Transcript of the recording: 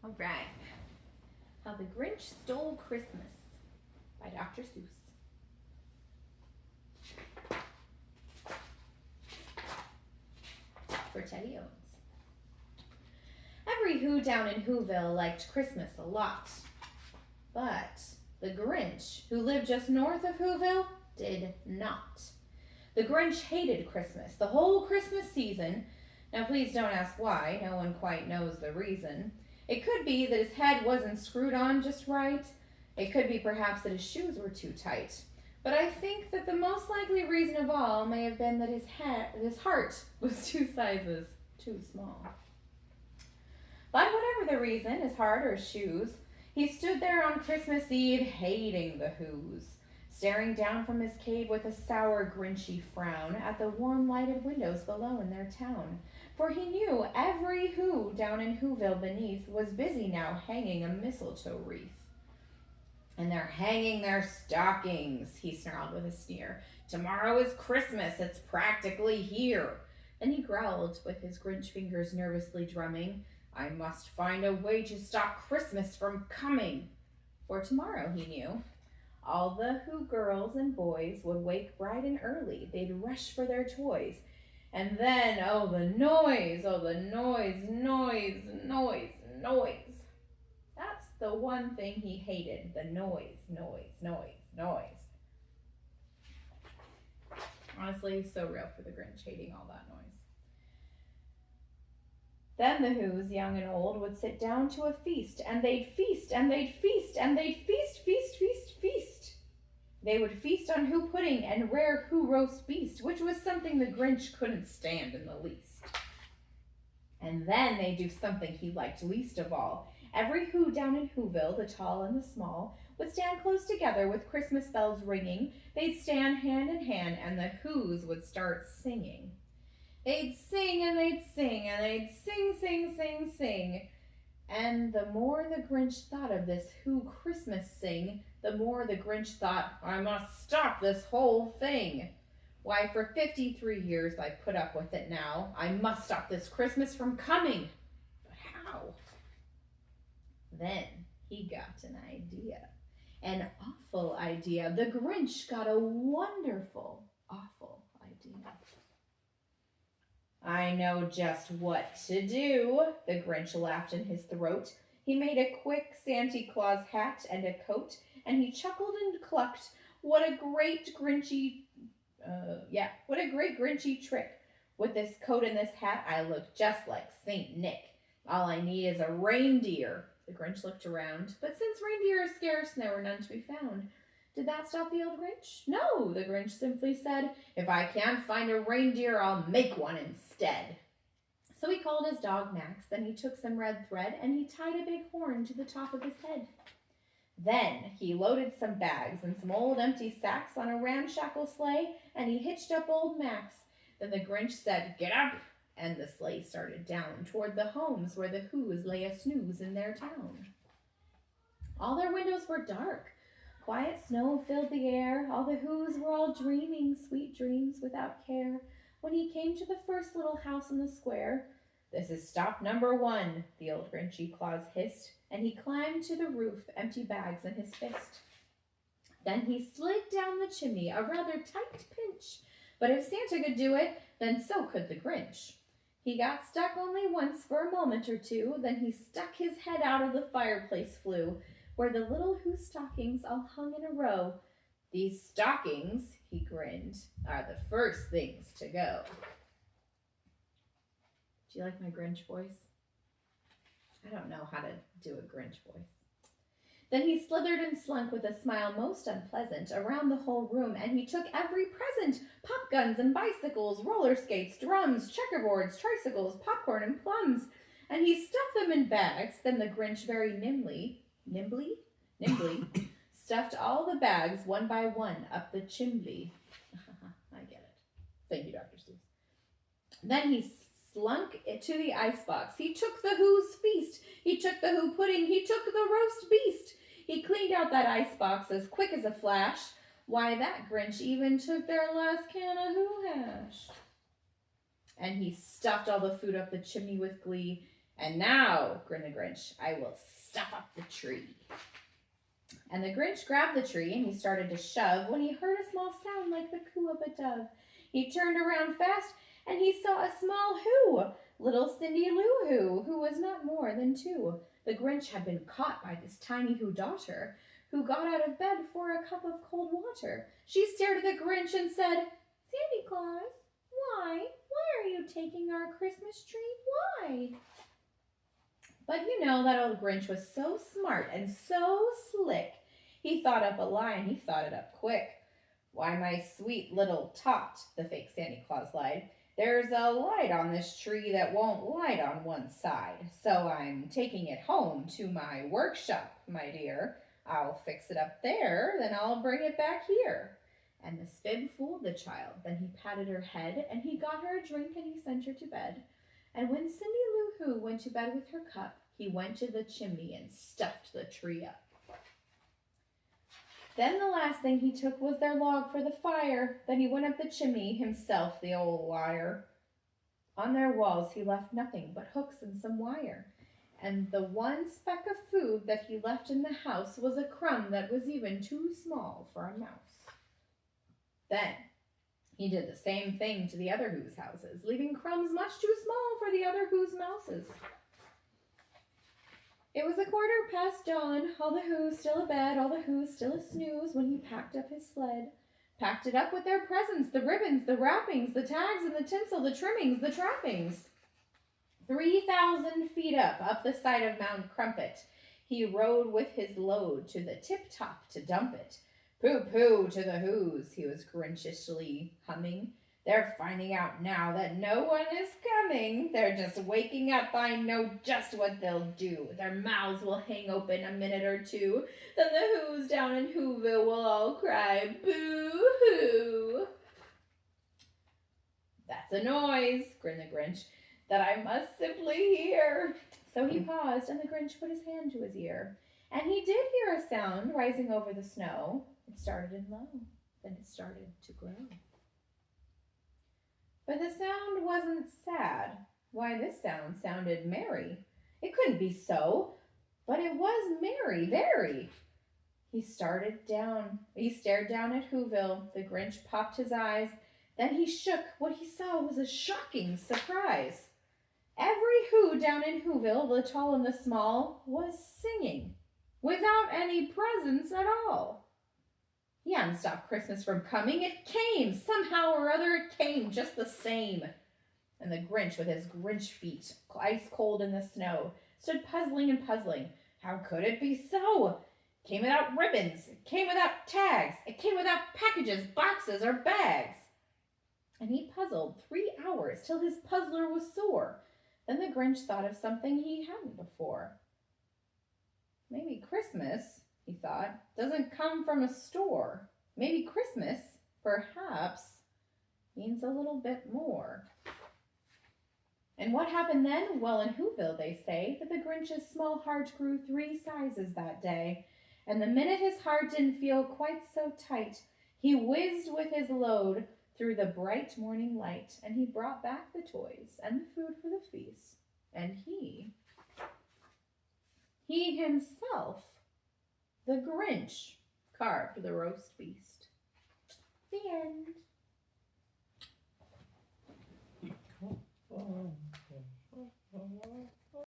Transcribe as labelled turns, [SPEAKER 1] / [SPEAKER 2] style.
[SPEAKER 1] All right. How the Grinch Stole Christmas by Dr. Seuss. For Teddy Owens. Every Who down in Whoville liked Christmas a lot. But the Grinch, who lived just north of Whoville, did not. The Grinch hated Christmas, the whole Christmas season. Now please don't ask why, no one quite knows the reason. It could be that his head wasn't screwed on just right. It could be perhaps that his shoes were too tight. But I think that the most likely reason of all may have been that his heart was 2 sizes too small. But whatever the reason, his heart or his shoes, he stood there on Christmas Eve hating the Whos, staring down from his cave with a sour, grinchy frown at the warm lighted windows below in their town. For he knew every Who down in Whoville beneath was busy now hanging a mistletoe wreath. And they're hanging their stockings, he snarled with a sneer. Tomorrow is Christmas, it's practically here. Then he growled, with his Grinch fingers nervously drumming, I must find a way to stop Christmas from coming. For tomorrow, he knew, all the Who girls and boys would wake bright and early. They'd rush for their toys. And then, oh, the noise, noise. That's the one thing he hated, the noise. Honestly, so real for the Grinch, hating all that noise. Then the Whos, young and old, would sit down to a feast, and they'd feast, and they'd feast, and they'd feast. They would feast on Who pudding and rare Who roast beast, which was something the Grinch couldn't stand in the least. And then they'd do something he liked least of all. Every Who down in Whoville, the tall and the small, would stand close together with Christmas bells ringing. They'd stand hand in hand, and the Whos would start singing. They'd sing and they'd sing and they'd sing. And the more the Grinch thought of this Who Christmas sing, the more the Grinch thought, I must stop this whole thing. Why, for 53 years I've put up with it now. I must stop this Christmas from coming. But how? Then he got an idea. An awful idea. The Grinch got a wonderful, awful idea. I know just what to do, the Grinch laughed in his throat. He made a quick Santa Claus hat and a coat, and he chuckled and clucked, what a great Grinchy trick. With this coat and this hat, I look just like Saint Nick. All I need is a reindeer. The Grinch looked around, but since reindeer are scarce, there were none to be found. Did that stop the old Grinch? No, the Grinch simply said, if I can't find a reindeer, I'll make one instead. So he called his dog Max, then he took some red thread, and he tied a big horn to the top of his head. Then he loaded some bags and some old empty sacks on a ramshackle sleigh, and he hitched up old Max. Then the Grinch said, get up, and the sleigh started down toward the homes where the Whos lay a snooze in their town. All their windows were dark. Quiet snow filled the air. All the Whos were all dreaming sweet dreams without care. When he came to the first little house in the square, this is stop number 1, the old Grinchy Claus hissed, and he climbed to the roof, empty bags in his fist. Then he slid down the chimney, a rather tight pinch. But if Santa could do it, then so could the Grinch. He got stuck only once for a moment or two, then he stuck his head out of the fireplace flue, where the little Who stockings all hung in a row. These stockings, he grinned, are the first things to go. Do you like my Grinch voice? I don't know how to do a Grinch voice. Then he slithered and slunk with a smile most unpleasant around the whole room, and he took every present, pop guns and bicycles, roller skates, drums, checkerboards, tricycles, popcorn and plums, and he stuffed them in bags. Then the Grinch very nimbly, stuffed all the bags one by one up the chimney. I get it. Thank you, Dr. Seuss. Then he slunk it to the icebox. He took the Who's feast. He took the Who pudding. He took the roast beast. He cleaned out that icebox as quick as a flash. Why, that Grinch even took their last can of Who hash. And he stuffed all the food up the chimney with glee. "And now," grinned the Grinch, "I will stuff up the tree." And the Grinch grabbed the tree and he started to shove when he heard a small sound like the coo of a dove. He turned around fast and he saw a small who, little Cindy Lou who was not more than 2. The Grinch had been caught by this tiny who daughter, who got out of bed for a cup of cold water. She stared at the Grinch and said, "Santa Claus, why are you taking our Christmas tree? Why?" But you know that old Grinch was so smart and so slick. He thought up a lie and he thought it up quick. "Why, my sweet little tot," the fake Santa Claus lied, "there's a light on this tree that won't light on one side. So I'm taking it home to my workshop, my dear. I'll fix it up there, then I'll bring it back here." And this fib fooled the child. Then he patted her head and he got her a drink and he sent her to bed. And when Cindy Lou Who went to bed with her cup, he went to the chimney and stuffed the tree up. Then the last thing he took was their log for the fire. Then he went up the chimney himself, the old liar. On their walls he left nothing but hooks and some wire. And the one speck of food that he left in the house was a crumb that was even too small for a mouse. Then he did the same thing to the other Who's houses, leaving crumbs much too small for the other Who's mouses. It was 1/4 past dawn, all the Who's still abed, all the Who's still a-snooze, when he packed up his sled. Packed it up with their presents, the ribbons, the wrappings, the tags and the tinsel, the trimmings, the trappings. 3,000 feet up the side of Mount Crumpet, he rode with his load to the tip-top to dump it. "Pooh-pooh to the Who's," he was grinchishly humming. "They're finding out now that no one is coming. They're just waking up. I know just what they'll do. Their mouths will hang open a minute or two. Then the Who's down in Whoville will all cry, boo-hoo." "That's a noise," grinned the Grinch, "that I must simply hear." So he paused, and the Grinch put his hand to his ear. And he did hear a sound rising over the snow. It started in low, then it started to grow. But the sound wasn't sad. Why, this sound sounded merry. It couldn't be so, but it was merry, very. He stared down at Whoville. The Grinch popped his eyes. Then he shook. What he saw was a shocking surprise. Every Who down in Whoville, the tall and the small, was singing, without any presents at all. He hadn't stopped Christmas from coming. It came. Somehow or other, it came just the same. And the Grinch, with his Grinch feet ice cold in the snow, stood puzzling and puzzling. How could it be so? It came without ribbons. It came without tags. It came without packages, boxes, or bags. And he puzzled 3 hours till his puzzler was sore. Then the Grinch thought of something he hadn't before. Maybe Christmas, he thought, doesn't come from a store. Maybe Christmas, perhaps, means a little bit more. And what happened then? Well, in Whoville, they say that the Grinch's small heart grew 3 sizes that day. And the minute his heart didn't feel quite so tight, he whizzed with his load through the bright morning light, and he brought back the toys and the food for the feast. And he himself, the Grinch, carved the roast beast. The end.